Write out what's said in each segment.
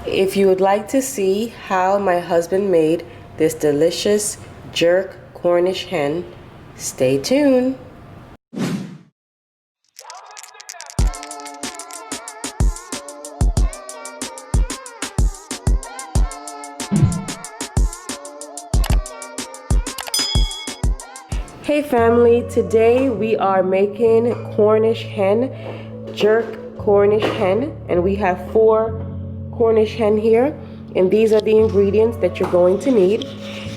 If you would like to see how my husband made this delicious jerk Cornish hen, stay tuned. Hey family, today we are making Cornish hen, jerk Cornish hen, and we have 4 Cornish hen here, and these are the ingredients that you're going to need.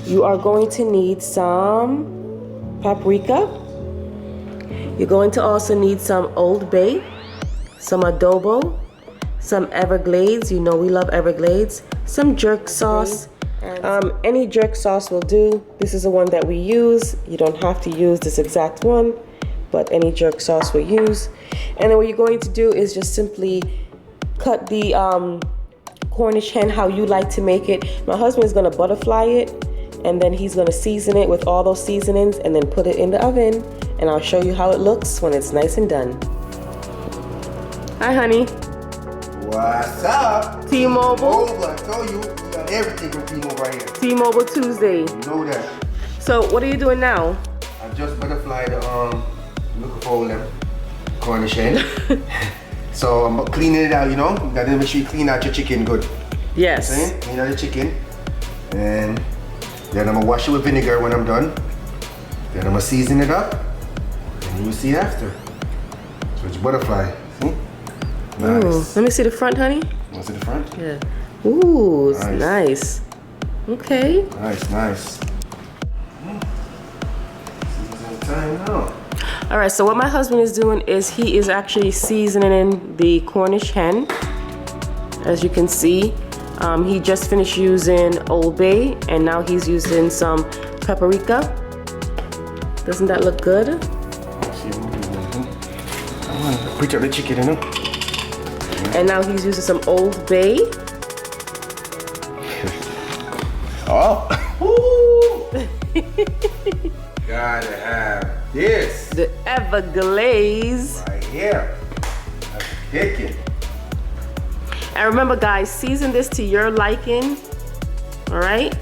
You are going to need some paprika. You're going to also need some Old Bay, some adobo, some Everglades, you know we love Everglades, some jerk sauce. Any jerk sauce will do. This is the one that we use. You don't have to use this exact one, but any jerk sauce we use. And then what you're going to do is just simply cut the Cornish hen how you like to make it. My husband is going to butterfly it, and then he's going to season it with all those seasonings and then put it in the oven, and I'll show you how it looks when it's nice and done. Hi honey. What's up? T-Mobile. I told you, we got everything with T-Mobile right here. T-Mobile Tuesday. You know that. So what are you doing now? I just butterflied the looking for them Cornish hen. So I'm cleaning it out, you know. You gotta make sure you clean out your chicken good. Yes. Okay? Clean out the chicken, and then I'm gonna wash it with vinegar when I'm done. Then I'm gonna season it up, and you'll see after. So it's butterfly. See? Nice. Ooh, let me see the front, honey. Want to see the front? Yeah. Ooh, it's nice. Okay. Nice, nice. Season time now. All right, so what my husband is doing is he is actually seasoning in the Cornish hen. As you can see, he just finished using Old Bay, and now he's using some paprika. Doesn't that look good? I want to put up the chicken, you know? And now he's using some Old Bay. Oh! Woo! Gotta have this. The Everglades. Right here. That's kicking. And remember guys, season this to your liking. All right?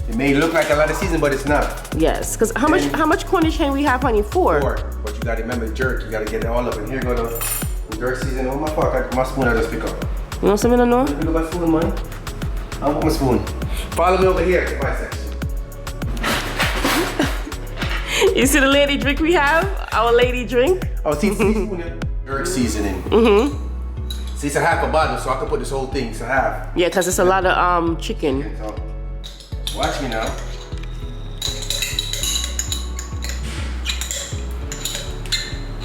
It may look like a lot of season, but it's not. Yes, because how much Cornish hen we have, honey? 4. 4. But you gotta remember jerk. You gotta get it all up. And here go the jerk season. Oh my fuck, my spoon I just pick up. You want something to know? Look at my spoon, man. I want my spoon. Follow me over here to my section. You see the lady drink we have? Our lady drink? Oh, see, jerk seasoning. See, it's a half a bottle, so I can put this whole thing. It's a half. Yeah, because it's a lot of chicken. So, watch me now.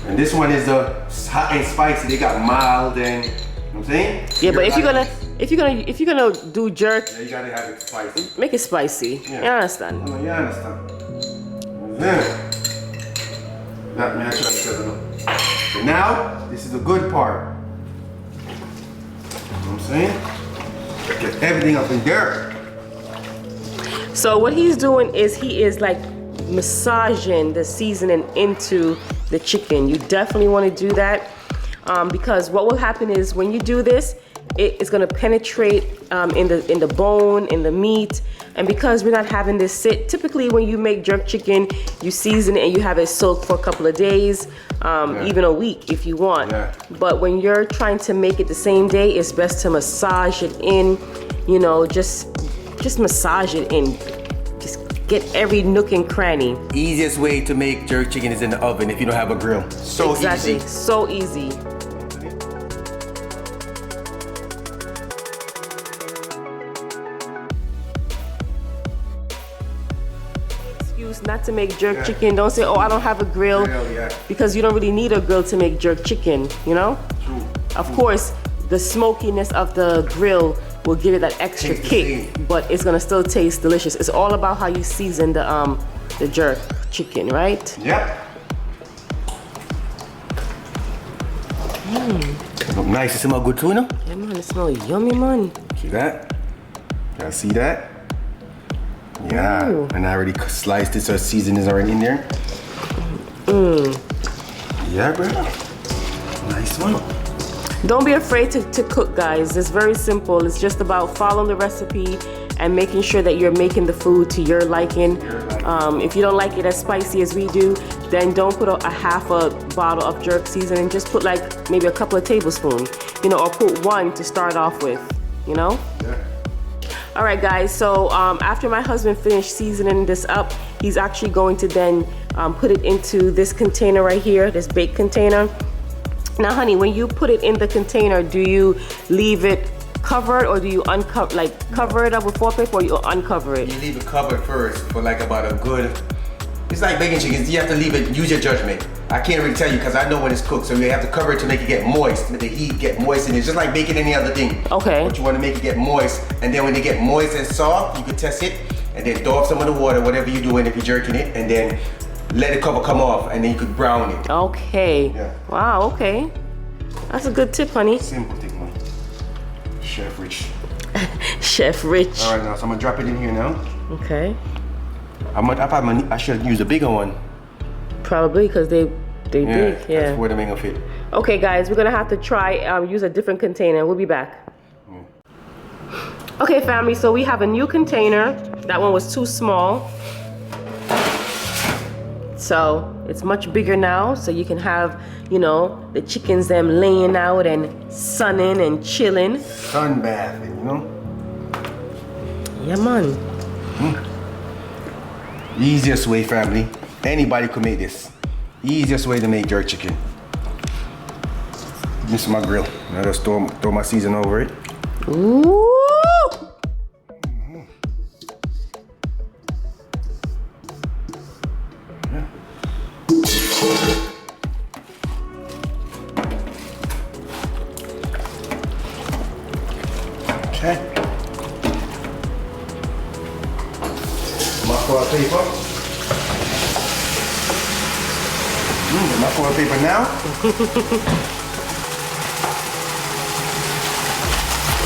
And this one is the hot and spicy. They got mild and, you know what I'm saying? Yeah, but if you're gonna do jerk, yeah, you gotta have it spicy. make it spicy. Yeah. You understand? Oh, you understand. Then, that me actually said no. So now, this is the good part. You know what I'm saying? Get everything up in there. So what he's doing is he is like massaging the seasoning into the chicken. You definitely want to do that because what will happen is when you do this, it's going to penetrate in the bone, in the meat, and because we're not having this sit, typically when you make jerk chicken, you season it and you have it soaked for a couple of days, even a week if you want. Yeah. But when you're trying to make it the same day, it's best to massage it in, you know, just massage it in. Just get every nook and cranny. Easiest way to make jerk chicken is in the oven if you don't have a grill. So exactly. easy. So easy. Not to make jerk chicken. Don't say, oh, I don't have a grill, because you don't really need a grill to make jerk chicken, you know? True. Of course, the smokiness of the grill will give it that extra kick, but it's gonna still taste delicious. It's all about how you season the jerk chicken, right? Yep. Look nice. It smell good too, you know? Yeah, man, it smells yummy, man. See that? Y'all see that? Yeah, ooh. And I already sliced it so the seasoning is already in there. Yeah, bro. Nice one. Don't be afraid to cook, guys. It's very simple. It's just about following the recipe and making sure that you're making the food to your liking. If you don't like it as spicy as we do, then don't put a half a bottle of jerk seasoning. Just put like maybe a couple of tablespoons, you know, or put one to start off with, you know? Yeah. All right, guys, so after my husband finished seasoning this up, he's actually going to then put it into this container right here, this bake container. Now, honey, when you put it in the container, do you leave it covered or do you uncover, like cover it up with foil paper, or you uncover it? You leave it covered first for like about a good, it's like baking chickens, you have to leave it, use your judgment. I can't really tell you because I know when it's cooked, so you have to cover it to make it get moist, let the heat get moist in it. It's just like baking any other thing. Okay. But you want to make it get moist, and then when they get moist and soft, you can test it, and then throw off some of the water, whatever you're doing if you're jerking it, and then let the cover come off, and then you could brown it. Okay. Yeah. Wow, okay. That's a good tip, honey. Simple thing, man. Chef Rich. Chef Rich. All right, now, so I'm gonna drop it in here now. Okay. I should use a bigger one. Probably because they big, yeah. That's where they make them fit. Okay, guys, we're gonna have to try use a different container. We'll be back. Okay, family, so we have a new container. That one was too small. So it's much bigger now, so you can have, you know, the chickens them laying out and sunning and chilling. Sun bathing, you know? Yeah, man. Easiest way, family. Anybody could make this. Easiest way to make jerk chicken. This is my grill. I just throw my season over it. Ooh! Okay. My foil paper. My foil paper now.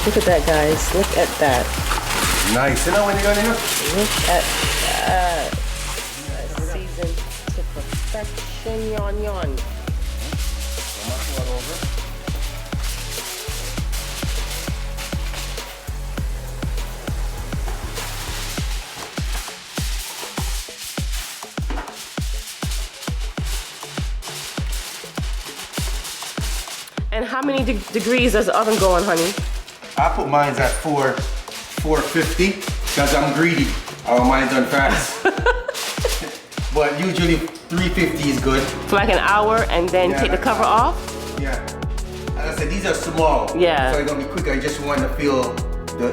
Look at that, guys. Look at that. Nice. You know when you're gonna Look at that. Seasoned to perfection, yon. my foil over. And how many degrees does the oven go on, honey? I put mine at 450 because I'm greedy. I want mine done fast. But usually 350 is good. For like an hour and then take the cover off? Yeah. As I said, these are small. Yeah. So it's gonna be quicker. I just want to feel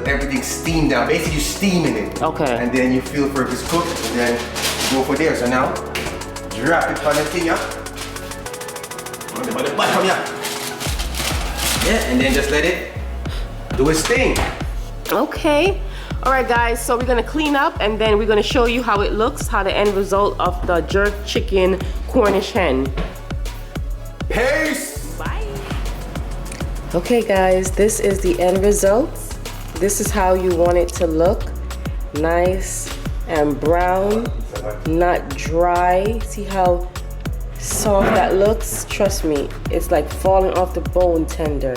everything steamed down. Basically, you steaming it. Okay. And then you feel for if it's cooked, and then you go for there. So now, drop it on the thing, yeah. On the bottom, yeah. Yeah, and then just let it do its thing. Okay. All right, guys, so we're gonna clean up and then we're gonna show you how it looks, how the end result of the jerk chicken Cornish hen. Peace! Bye. Okay, guys, this is the end result. This is how you want it to look. Nice and brown, not dry. See how soft that looks? Trust me, it's like falling off the bone tender.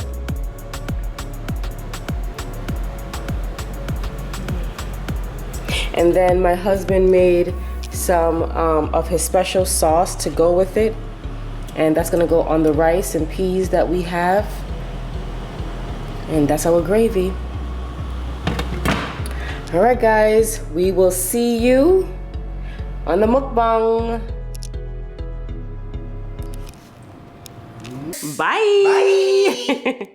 And then my husband made some of his special sauce to go with it, and that's gonna go on the rice and peas that we have, and that's our gravy. All right, guys, we will see you on the mukbang. Bye.